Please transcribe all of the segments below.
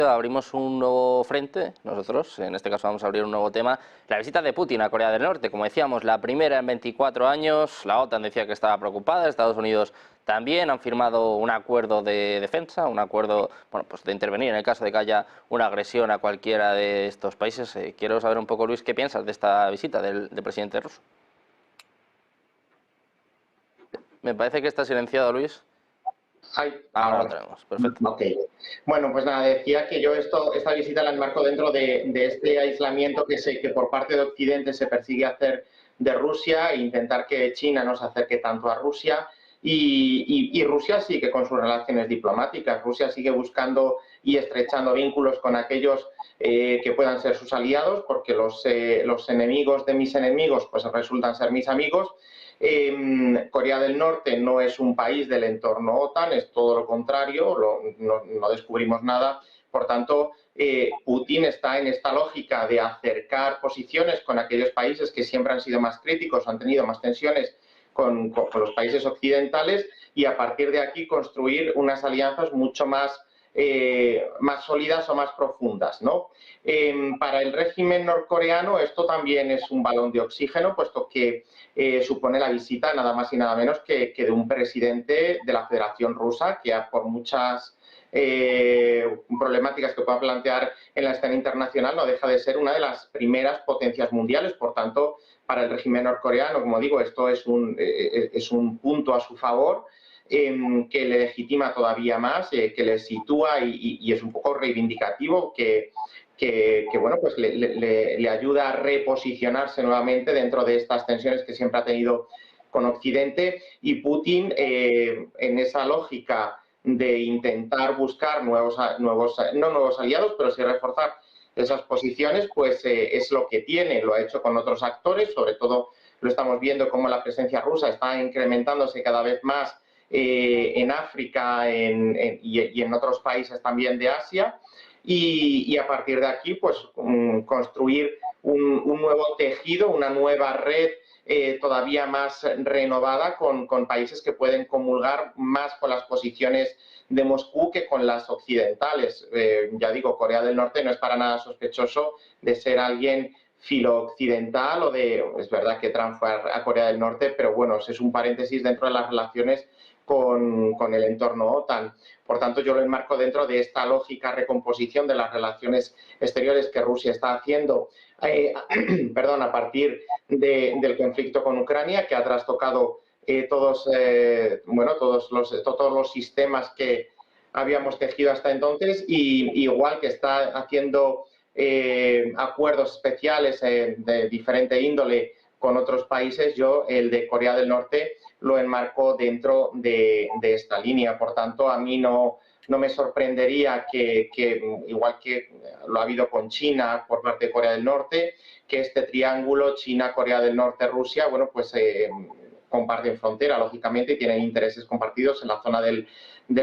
Abrimos un nuevo frente, nosotros en este caso vamos a abrir un nuevo tema, la visita de Putin a Corea del Norte, como decíamos, la primera en 24 años, la OTAN decía que estaba preocupada, Estados Unidos también han firmado un acuerdo de defensa, un acuerdo pues de intervenir en el caso de que haya una agresión a cualquiera de estos países. Quiero saber un poco, Luis, ¿qué piensas de esta visita del presidente ruso? Me parece que está silenciado, Luis. Ahora lo Ahora. tenemos, perfecto. Ok. Bueno, pues nada, decía que yo esta visita la enmarco dentro de este aislamiento que por parte de Occidente se persigue hacer de Rusia e intentar que China no se acerque tanto a Rusia. Y Rusia sigue con sus relaciones diplomáticas. Rusia sigue buscando y estrechando vínculos con aquellos que puedan ser sus aliados, porque los enemigos de mis enemigos pues resultan ser mis amigos. Corea del Norte no es un país del entorno OTAN, es todo lo contrario, no descubrimos nada. Por tanto, Putin está en esta lógica de acercar posiciones con aquellos países que siempre han sido más críticos, han tenido más tensiones con los países occidentales, y a partir de aquí construir unas alianzas mucho más sólidas o más profundas, ¿no? Para el régimen norcoreano esto también es un balón de oxígeno, puesto que supone la visita nada más y nada menos que de un presidente de la Federación Rusa, que por muchas problemáticas que pueda plantear en la escena internacional no deja de ser una de las primeras potencias mundiales. Por tanto, para el régimen norcoreano, como digo, esto es un punto a su favor, que le legitima todavía más, que le sitúa y es un poco reivindicativo, que bueno, pues le ayuda a reposicionarse nuevamente dentro de estas tensiones que siempre ha tenido con Occidente. Y Putin, en esa lógica de intentar buscar no nuevos aliados, pero sí reforzar esas posiciones, pues es lo que tiene. Lo ha hecho con otros actores, sobre todo lo estamos viendo como la presencia rusa está incrementándose cada vez más en África y en otros países también de Asia. Y a partir de aquí, pues construir un nuevo tejido, una nueva red todavía más renovada con países que pueden comulgar más con las posiciones de Moscú que con las occidentales. Ya digo, Corea del Norte no es para nada sospechoso de ser alguien filo-occidental es verdad que Trump fue a Corea del Norte, pero bueno, es un paréntesis dentro de las relaciones con el entorno OTAN. Por tanto, yo lo enmarco dentro de esta lógica recomposición de las relaciones exteriores que Rusia está haciendo a partir del conflicto con Ucrania, que ha trastocado todos los sistemas que habíamos tejido hasta entonces, y igual que está haciendo acuerdos especiales de diferente índole con otros países, yo el de Corea del Norte lo enmarco dentro de esta línea. Por tanto, a mí no me sorprendería que, igual que lo ha habido con China por parte de Corea del Norte, que este triángulo China, Corea del Norte, Rusia, bueno, pues comparten frontera, lógicamente, y tienen intereses compartidos en la zona del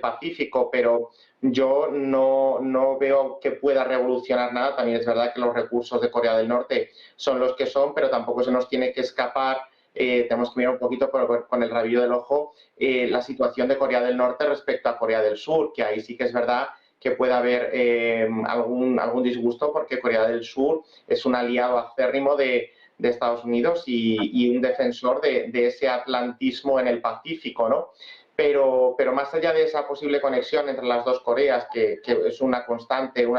Pacífico, pero yo no veo que pueda revolucionar nada. También es verdad que los recursos de Corea del Norte son los que son, pero tampoco se nos tiene que escapar. Tenemos que mirar un poquito con el rabillo del ojo la situación de Corea del Norte respecto a Corea del Sur, que ahí sí que es verdad que puede haber algún disgusto, porque Corea del Sur es un aliado acérrimo de Estados Unidos y un defensor de ese atlantismo en el Pacífico, ¿no? Pero más allá de esa posible conexión entre las dos Coreas, que es una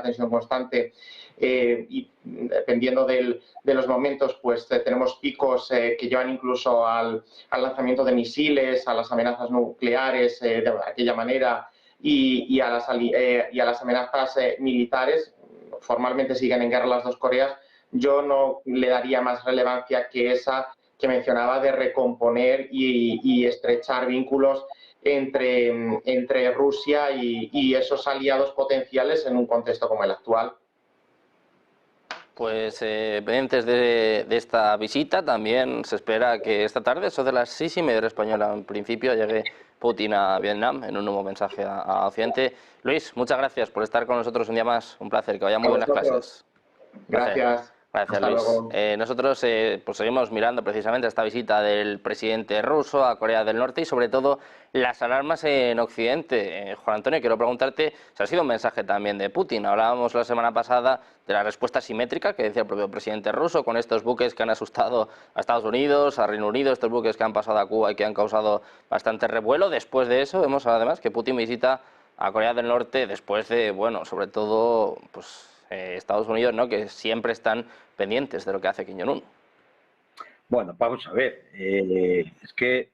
tensión constante, y dependiendo de los momentos, pues tenemos picos que llevan incluso al lanzamiento de misiles, a las amenazas nucleares de aquella manera, y a las amenazas militares. Formalmente siguen en guerra las dos Coreas. Yo no le daría más relevancia que esa que mencionaba, de recomponer y estrechar vínculos entre Rusia y esos aliados potenciales en un contexto como el actual. Pues pendientes de esta visita, también se espera que esta tarde, eso de las 6:30 hora española, en principio, llegue Putin a Vietnam en un nuevo mensaje a Occidente. Luis, muchas gracias por estar con nosotros un día más, un placer, que vayan muy A bien las vosotros. clases. Un placer. Gracias. Gracias, Hasta Luis. luego. Nosotros pues seguimos mirando precisamente esta visita del presidente ruso a Corea del Norte y sobre todo las alarmas en Occidente. Juan Antonio, quiero preguntarte, si ha sido un mensaje también de Putin. Hablábamos la semana pasada de la respuesta simétrica que decía el propio presidente ruso con estos buques que han asustado a Estados Unidos, a Reino Unido, estos buques que han pasado a Cuba y que han causado bastante revuelo. Después de eso, vemos además que Putin visita a Corea del Norte después de, bueno, sobre todo, pues Estados Unidos, ¿no?, que siempre están pendientes de lo que hace Kim Jong-un. Bueno, vamos a ver, es que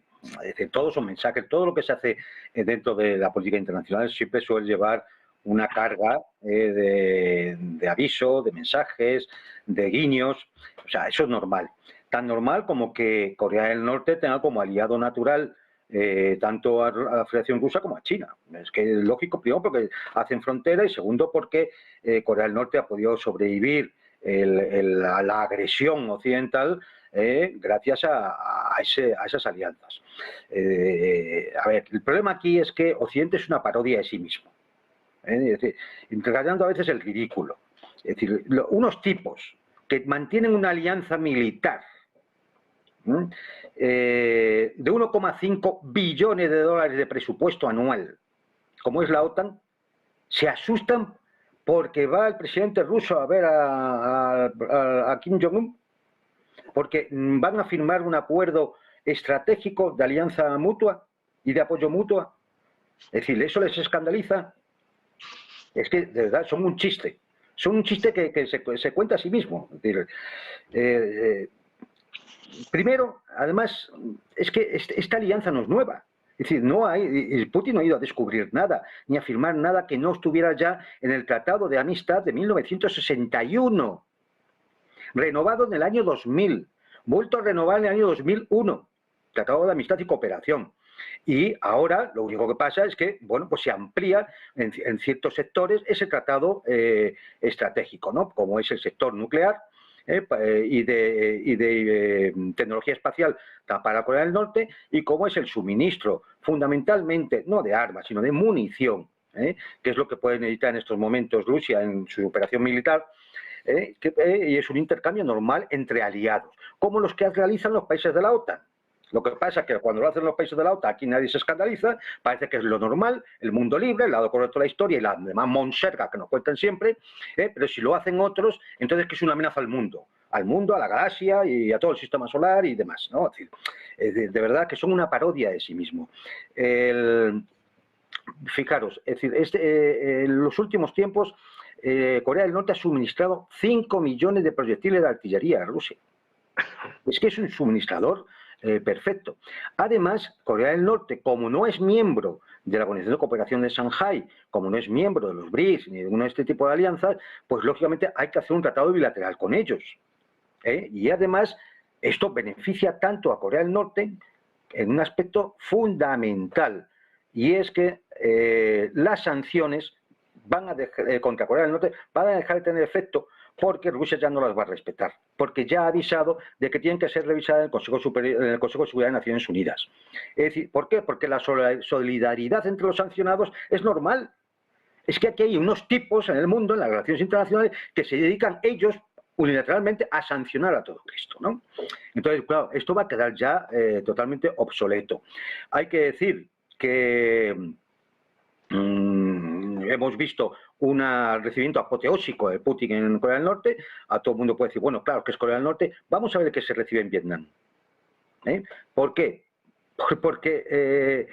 todos son mensajes, todo lo que se hace dentro de la política internacional siempre suele llevar una carga de aviso, de mensajes, de guiños, o sea, eso es normal. Tan normal como que Corea del Norte tenga como aliado natural tanto a la Federación Rusa como a China. Es que es lógico, primero porque hacen frontera y segundo porque Corea del Norte ha podido sobrevivir a la agresión occidental gracias a esas alianzas. A ver, el problema aquí es que Occidente es una parodia de sí mismo. Es decir, entregando a veces el ridículo. Es decir, unos tipos que mantienen una alianza militar de 1,5 billones de dólares de presupuesto anual, como es la OTAN, se asustan porque va el presidente ruso a ver a Kim Jong-un, porque van a firmar un acuerdo estratégico de alianza mutua y de apoyo mutua. Es decir, ¿eso les escandaliza? Es que, de verdad, son un chiste. Son un chiste que se cuenta a sí mismo. Es decir, primero, además, es que esta alianza no es nueva. Es decir, Putin no ha ido a descubrir nada, ni a firmar nada que no estuviera ya en el Tratado de Amistad de 1961, renovado en el año 2000, vuelto a renovar en el año 2001, Tratado de Amistad y Cooperación. Y ahora lo único que pasa es que, bueno, pues se amplía en ciertos sectores ese tratado estratégico, ¿no? Como es el sector nuclear, y de tecnología espacial para Corea del Norte, y cómo es el suministro, fundamentalmente, no de armas, sino de munición, que es lo que puede necesitar en estos momentos Rusia en su operación militar, y es un intercambio normal entre aliados, como los que realizan los países de la OTAN. Lo que pasa es que cuando lo hacen los países de la OTAN, aquí nadie se escandaliza, parece que es lo normal, el mundo libre, el lado correcto de la historia y la demás monserga que nos cuentan siempre, pero si lo hacen otros, entonces que es una amenaza al mundo, a la galaxia y a todo el sistema solar y demás, ¿no? Es decir, de verdad que son una parodia de sí mismo. Fijaros, es decir, en los últimos tiempos Corea del Norte ha suministrado 5 millones de proyectiles de artillería a Rusia. Es que es un suministrador perfecto. Además, Corea del Norte, como no es miembro de la Organización de Cooperación de Shanghái, como no es miembro de los BRICS ni de uno de este tipo de alianzas, pues lógicamente hay que hacer un tratado bilateral con ellos. Y además, esto beneficia tanto a Corea del Norte en un aspecto fundamental, y es que las sanciones contra Corea del Norte van a dejar de tener efecto porque Rusia ya no las va a respetar, porque ya ha avisado de que tienen que ser revisadas en el Consejo de Seguridad de Naciones Unidas. Es decir, ¿por qué? Porque la solidaridad entre los sancionados es normal. Es que aquí hay unos tipos en el mundo, en las relaciones internacionales, que se dedican ellos unilateralmente a sancionar a todo Cristo, ¿no? Entonces, claro, esto va a quedar ya totalmente obsoleto. Hay que decir que hemos visto un recibimiento apoteósico de Putin en Corea del Norte. A todo el mundo puede decir, bueno, claro que es Corea del Norte. Vamos a ver qué se recibe en Vietnam. ¿Por qué? Porque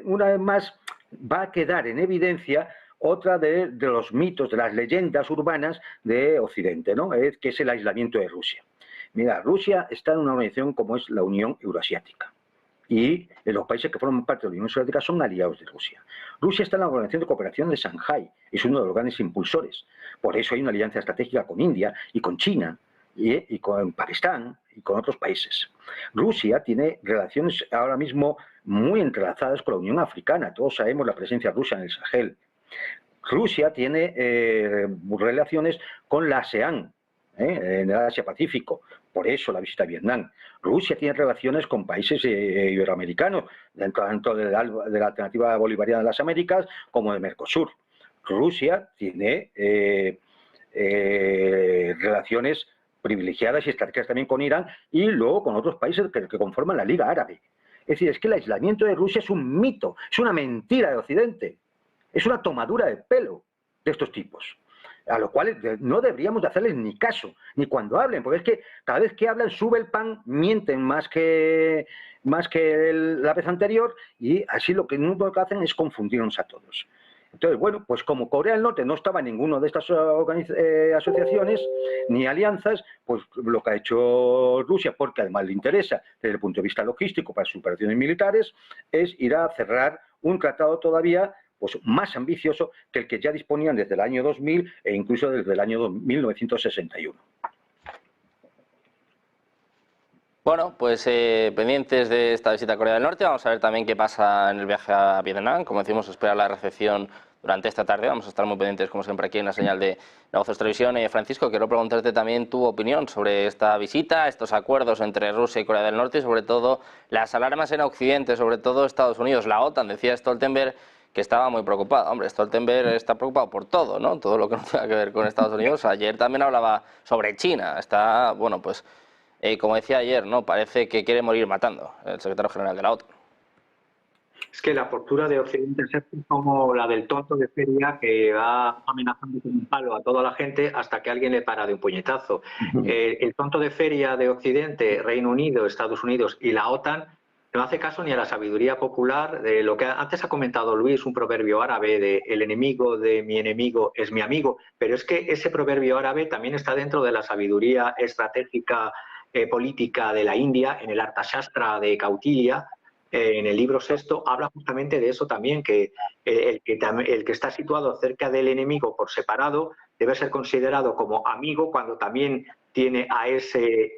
una vez más va a quedar en evidencia otra de los mitos, de las leyendas urbanas de Occidente, ¿no? Que es el aislamiento de Rusia. Mira, Rusia está en una organización como es la Unión Euroasiática. Y los países que forman parte de la Unión Soviética son aliados de Rusia. Rusia está en la Organización de Cooperación de Shanghái, es uno de los grandes impulsores. Por eso hay una alianza estratégica con India y con China y con Pakistán y con otros países. Rusia tiene relaciones ahora mismo muy entrelazadas con la Unión Africana. Todos sabemos la presencia rusa en el Sahel. Rusia tiene relaciones con la ASEAN, en el Asia-Pacífico. Por eso la visita a Vietnam. Rusia tiene relaciones con países iberoamericanos, tanto de la alternativa bolivariana de las Américas como de Mercosur. Rusia tiene relaciones privilegiadas y estratégicas también con Irán y luego con otros países que conforman la Liga Árabe. Es decir, es que el aislamiento de Rusia es un mito, es una mentira de Occidente, es una tomadura de pelo de estos tipos, a los cuales no deberíamos de hacerles ni caso, ni cuando hablen, porque es que cada vez que hablan sube el pan, mienten más que la vez anterior, y así lo único que hacen es confundirnos a todos. Entonces, bueno, pues como Corea del Norte no estaba en ninguna de estas asociaciones ni alianzas, pues lo que ha hecho Rusia, porque además le interesa desde el punto de vista logístico para sus operaciones militares, es ir a cerrar un tratado todavía pues más ambicioso que el que ya disponían desde el año 2000 e incluso desde el año 1961. Bueno, pues pendientes de esta visita a Corea del Norte, vamos a ver también qué pasa en el viaje a Vietnam. Como decimos, espera la recepción durante esta tarde. Vamos a estar muy pendientes, como siempre, aquí en la señal de Negocios Televisión. Francisco, quiero preguntarte también tu opinión sobre esta visita, estos acuerdos entre Rusia y Corea del Norte y, sobre todo, las alarmas en Occidente, sobre todo Estados Unidos. La OTAN, decía Stoltenberg, que estaba muy preocupado. Hombre, Stoltenberg está preocupado por todo, ¿no? Todo lo que no tenga que ver con Estados Unidos. Ayer también hablaba sobre China. Está, bueno, pues... como decía ayer, ¿no? Parece que quiere morir matando el secretario general de la OTAN. Es que la postura de Occidente es como la del tonto de feria que va amenazando con un palo a toda la gente hasta que alguien le para de un puñetazo. El tonto de feria de Occidente, Reino Unido, Estados Unidos y la OTAN no hace caso ni a la sabiduría popular de lo que antes ha comentado Luis, un proverbio árabe de el enemigo de mi enemigo es mi amigo, pero es que ese proverbio árabe también está dentro de la sabiduría estratégica política de la India, en el Arthashastra de Kautilya, en el libro sexto, habla justamente de eso también, que el que está situado cerca del enemigo por separado debe ser considerado como amigo cuando también tiene a ese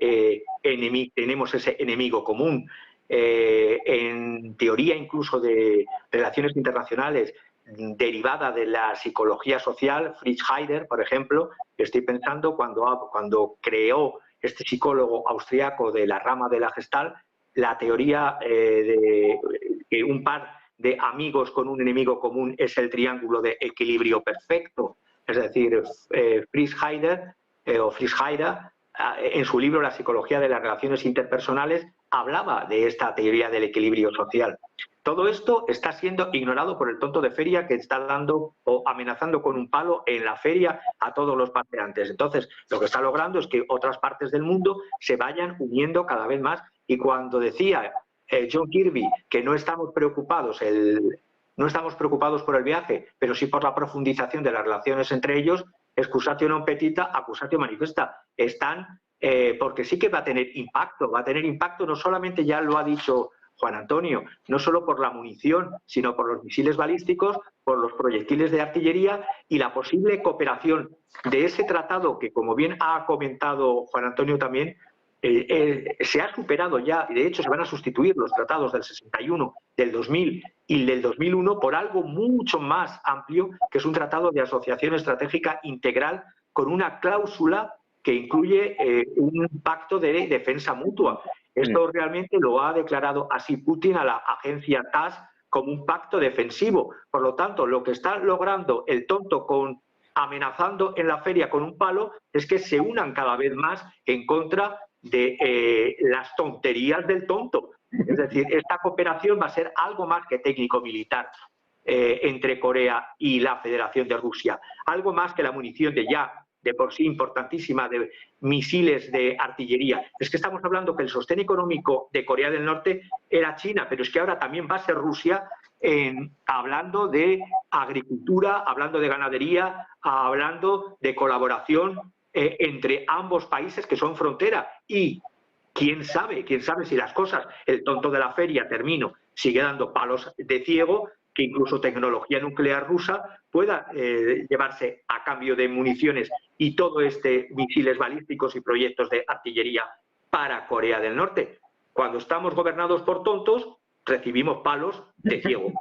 tenemos ese enemigo común. En teoría incluso de relaciones internacionales derivada de la psicología social, Fritz Heider, por ejemplo, estoy pensando cuando creó este psicólogo austriaco de la rama de la Gestalt, la teoría de que un par de amigos con un enemigo común es el triángulo de equilibrio perfecto. Es decir, Fritz Heider, en su libro La psicología de las relaciones interpersonales, hablaba de esta teoría del equilibrio social. Todo esto está siendo ignorado por el tonto de feria que está dando o amenazando con un palo en la feria a todos los paseantes. Entonces, lo que está logrando es que otras partes del mundo se vayan uniendo cada vez más. Y cuando decía John Kirby que no estamos preocupados por el viaje, pero sí por la profundización de las relaciones entre ellos, excusatio non petita, accusatio manifesta. Están, porque sí que va a tener impacto no solamente, ya lo ha dicho Juan Antonio, no solo por la munición, sino por los misiles balísticos, por los proyectiles de artillería y la posible cooperación de ese tratado que, como bien ha comentado Juan Antonio también, se ha superado ya, y de hecho se van a sustituir los tratados del 61, del 2000 y del 2001 por algo mucho más amplio, que es un tratado de asociación estratégica integral con una cláusula que incluye un pacto de defensa mutua. Esto realmente lo ha declarado así Putin a la agencia TASS como un pacto defensivo. Por lo tanto, lo que está logrando el tonto amenazando en la feria con un palo es que se unan cada vez más en contra de las tonterías del tonto. Es decir, esta cooperación va a ser algo más que técnico-militar entre Corea y la Federación de Rusia. Algo más que la munición de por sí importantísima de misiles de artillería. Es que estamos hablando que el sostén económico de Corea del Norte era China, pero es que ahora también va a ser Rusia hablando de agricultura, hablando de ganadería, hablando de colaboración entre ambos países que son frontera. Y quién sabe si las cosas, el tonto de la feria, sigue dando palos de ciego, que incluso tecnología nuclear rusa pueda llevarse a cambio de municiones y todo misiles balísticos y proyectos de artillería para Corea del Norte. Cuando estamos gobernados por tontos, recibimos palos de ciego.